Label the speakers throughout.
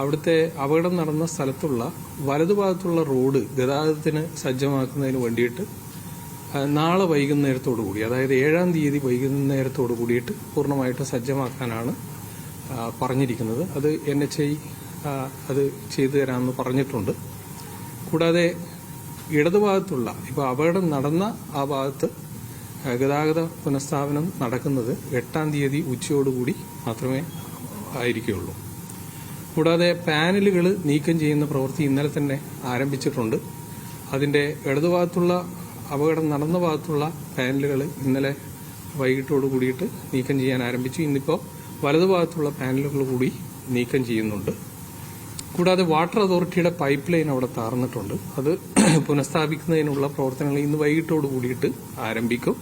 Speaker 1: അവിടുത്തെ അപകടം നടന്ന സ്ഥലത്തുള്ള വലതുഭാഗത്തുള്ള റോഡ് ഗതാഗതത്തിന് സജ്ജമാക്കുന്നതിന് വേണ്ടിയിട്ട് നാളെ വൈകുന്നേരത്തോടു കൂടി, അതായത് 7-ാം തീയതി വൈകുന്നേരത്തോടു കൂടിയിട്ട് പൂർണ്ണമായിട്ടും സജ്ജമാക്കാനാണ് പറഞ്ഞിരിക്കുന്നത്. അത് NHI അത് ചെയ്തു തരാമെന്ന് പറഞ്ഞിട്ടുണ്ട്. കൂടാതെ ഇടതുഭാഗത്തുള്ള ഇപ്പോൾ അപകടം നടന്ന ആ ഭാഗത്ത് ഗതാഗത പുനഃസ്ഥാപനം നടക്കുന്നത് 8-ാം തീയതി ഉച്ചയോടുകൂടി മാത്രമേ ആയിരിക്കുകയുള്ളൂ. കൂടാതെ പാനലുകൾ നീക്കം ചെയ്യുന്ന പ്രവൃത്തി ഇന്നലെ തന്നെ ആരംഭിച്ചിട്ടുണ്ട്. അതിന്റെ ഇടതുഭാഗത്തുള്ള അപകടം നടന്ന ഭാഗത്തുള്ള പാനലുകൾ ഇന്നലെ വൈകിട്ടോട് കൂടിയിട്ട് നീക്കം ചെയ്യാൻ ആരംഭിച്ചു. ഇന്നിപ്പോൾ വലതുഭാഗത്തുള്ള പാനലുകൾ കൂടി നീക്കം ചെയ്യുന്നുണ്ട്. കൂടാതെ വാട്ടർ അതോറിറ്റിയുടെ പൈപ്പ് ലൈൻ അവിടെ താർന്നിട്ടുണ്ട്. അത് പുനഃസ്ഥാപിക്കുന്നതിനുള്ള പ്രവർത്തനങ്ങൾ ഇന്ന് വൈകിട്ടോട് കൂടിയിട്ട് ആരംഭിക്കും.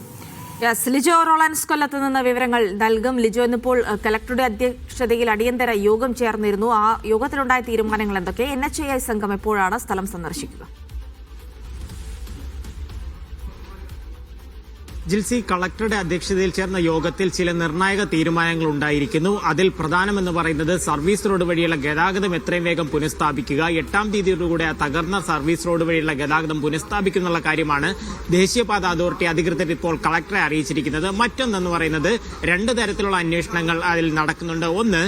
Speaker 2: ലിജോ റോളൻസ് കൊല്ലത്ത് നിന്ന് വിവരങ്ങൾ നൽകും. ലിജോ, ഇന്നിപ്പോൾ കലക്ടറുടെ അധ്യക്ഷതയിൽ അടിയന്തര യോഗം ചേർന്നിരുന്നു. ആ യോഗത്തിലുണ്ടായ തീരുമാനങ്ങൾ എന്തൊക്കെ? NHI സംഘം എപ്പോഴാണ് സ്ഥലം സന്ദർശിക്കുക?
Speaker 3: ജിൽസി, കളക്ടറുടെ അധ്യക്ഷതയിൽ ചേർന്ന യോഗത്തിൽ ചില നിർണായക തീരുമാനങ്ങൾ ഉണ്ടായിരിക്കുന്നു. അതിൽ പ്രധാനമെന്ന് പറയുന്നത് സർവീസ് റോഡ് വഴിയുള്ള ഗതാഗതം എത്രയും വേഗം പുനഃസ്ഥാപിക്കുക. 8-ാം തീയതിയോടുകൂടെ തകർന്ന സർവീസ് റോഡ് വഴിയുള്ള ഗതാഗതം പുനഃസ്ഥാപിക്കുന്നുള്ള കാര്യമാണ് ദേശീയപാത അതോറിറ്റി അധികൃതർ ഇപ്പോൾ കളക്ടറെ അറിയിച്ചിരിക്കുന്നത്. മറ്റൊന്നെന്ന് പറയുന്നത് 2 തരത്തിലുള്ള അന്വേഷണങ്ങൾ അതിൽ നടക്കുന്നുണ്ട്. ഒന്ന്,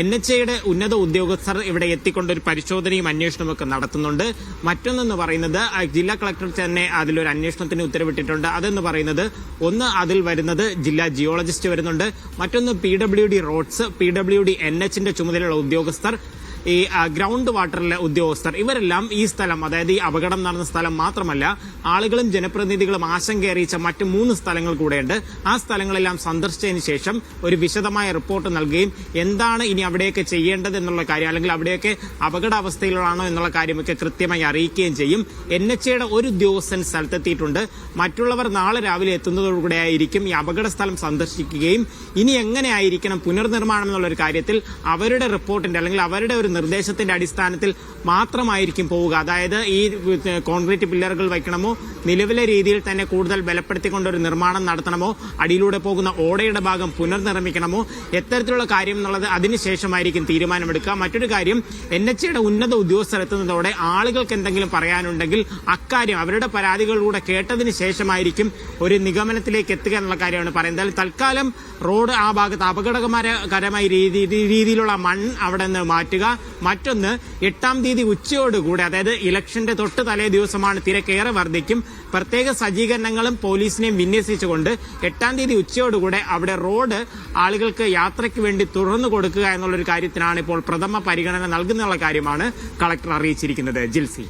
Speaker 3: NHIയുടെ ഉന്നത ഉദ്യോഗസ്ഥർ ഇവിടെ എത്തിക്കൊണ്ട് ഒരു പരിശോധനയും അന്വേഷണവും ഒക്കെ നടത്തുന്നുണ്ട്. മറ്റൊന്നെന്ന് പറയുന്നത് ജില്ലാ കളക്ടർ തന്നെ അതിലൊരു അന്വേഷണത്തിന് ഉത്തരവിട്ടിട്ടുണ്ട്. അതെന്ന് പറയുന്നത് ഒന്ന്, അതിൽ വരുന്നത് ജില്ലാ ജിയോളജിസ്റ്റ് വരുന്നുണ്ട്. മറ്റൊന്ന് PWD റോഡ്സ്, PWD NHന്റെ ചുമതലയുള്ള ഉദ്യോഗസ്ഥർ, ഈ ഗ്രൗണ്ട് വാട്ടറിലെ ഉദ്യോഗസ്ഥർ, ഇവരെല്ലാം ഈ സ്ഥലം, അതായത് ഈ അപകടം നടന്ന സ്ഥലം മാത്രമല്ല, ആളുകളും ജനപ്രതിനിധികളും ആശങ്ക അറിയിച്ച മറ്റ് 3 സ്ഥലങ്ങൾ കൂടെയുണ്ട്. ആ സ്ഥലങ്ങളെല്ലാം സന്ദർശിച്ചതിന് ശേഷം ഒരു വിശദമായ റിപ്പോർട്ട് നൽകുകയും എന്താണ് ഇനി അവിടെയൊക്കെ ചെയ്യേണ്ടത് എന്നുള്ള കാര്യം, അല്ലെങ്കിൽ അവിടെയൊക്കെ അപകടാവസ്ഥയിലാണോ എന്നുള്ള കാര്യമൊക്കെ കൃത്യമായി അറിയിക്കുകയും ചെയ്യും. NHയുടെ ഒരു ഉദ്യോഗസ്ഥൻ സ്ഥലത്തെത്തിയിട്ടുണ്ട്. മറ്റുള്ളവർ നാളെ രാവിലെ എത്തുന്നതോടുകൂടെ ആയിരിക്കും ഈ അപകട സ്ഥലം സന്ദർശിക്കുകയും ഇനി എങ്ങനെയായിരിക്കണം പുനർനിർമ്മാണം എന്നുള്ള ഒരു കാര്യത്തിൽ അവരുടെ റിപ്പോർട്ടിന്റെ അല്ലെങ്കിൽ അവരുടെ ഒരു നിർദ്ദേശത്തിന്റെ അടിസ്ഥാനത്തിൽ മാത്രമായിരിക്കും പോവുക. അതായത് ഈ കോൺക്രീറ്റ് പില്ലറുകൾ വയ്ക്കണമോ, നിലവിലെ രീതിയിൽ തന്നെ കൂടുതൽ ബലപ്പെടുത്തിക്കൊണ്ട് ഒരു നിർമ്മാണം നടത്തണമോ, അടിയിലൂടെ പോകുന്ന ഓടയുടെ ഭാഗം പുനർനിർമ്മിക്കണമോ, എത്തരത്തിലുള്ള കാര്യം എന്നുള്ളത് അതിനുശേഷമായിരിക്കും തീരുമാനമെടുക്കുക. മറ്റൊരു കാര്യം, NHയുടെ ഉന്നത ഉദ്യോഗസ്ഥർ എത്തുന്നതോടെ ആളുകൾക്ക് എന്തെങ്കിലും പറയാനുണ്ടെങ്കിൽ അക്കാര്യം അവരുടെ പരാതികളിലൂടെ കേട്ടതിന് ശേഷമായിരിക്കും ഒരു നിഗമനത്തിലേക്ക് എത്തുക എന്നുള്ള കാര്യമാണ് പറയുന്നത്. തൽക്കാലം റോഡ് ആ ഭാഗത്ത് അപകടകരമായ രീതിയിലുള്ള മണ്ണ് അവിടെ നിന്ന് മാറ്റുക. മറ്റൊന്ന്, 8-ാം തീയതി ഉച്ചയോടുകൂടി, അതായത് ഇലക്ഷന്റെ തൊട്ട് തലേ ദിവസമാണ്, തിരക്കേറെ വർദ്ധിക്കും. പ്രത്യേക സജ്ജീകരണങ്ങളും പോലീസിനെയും വിന്യസിച്ചുകൊണ്ട് 8-ാം തീയതി ഉച്ചയോടുകൂടെ അവിടെ റോഡ് ആളുകൾക്ക് യാത്രയ്ക്ക് വേണ്ടി തുറന്നു കൊടുക്കുക എന്നുള്ളൊരു കാര്യത്തിനാണ് ഇപ്പോൾ പ്രഥമ പരിഗണന നൽകുന്നുള്ള കാര്യമാണ് കളക്ടർ അറിയിച്ചിരിക്കുന്നത്. ജിൽസി.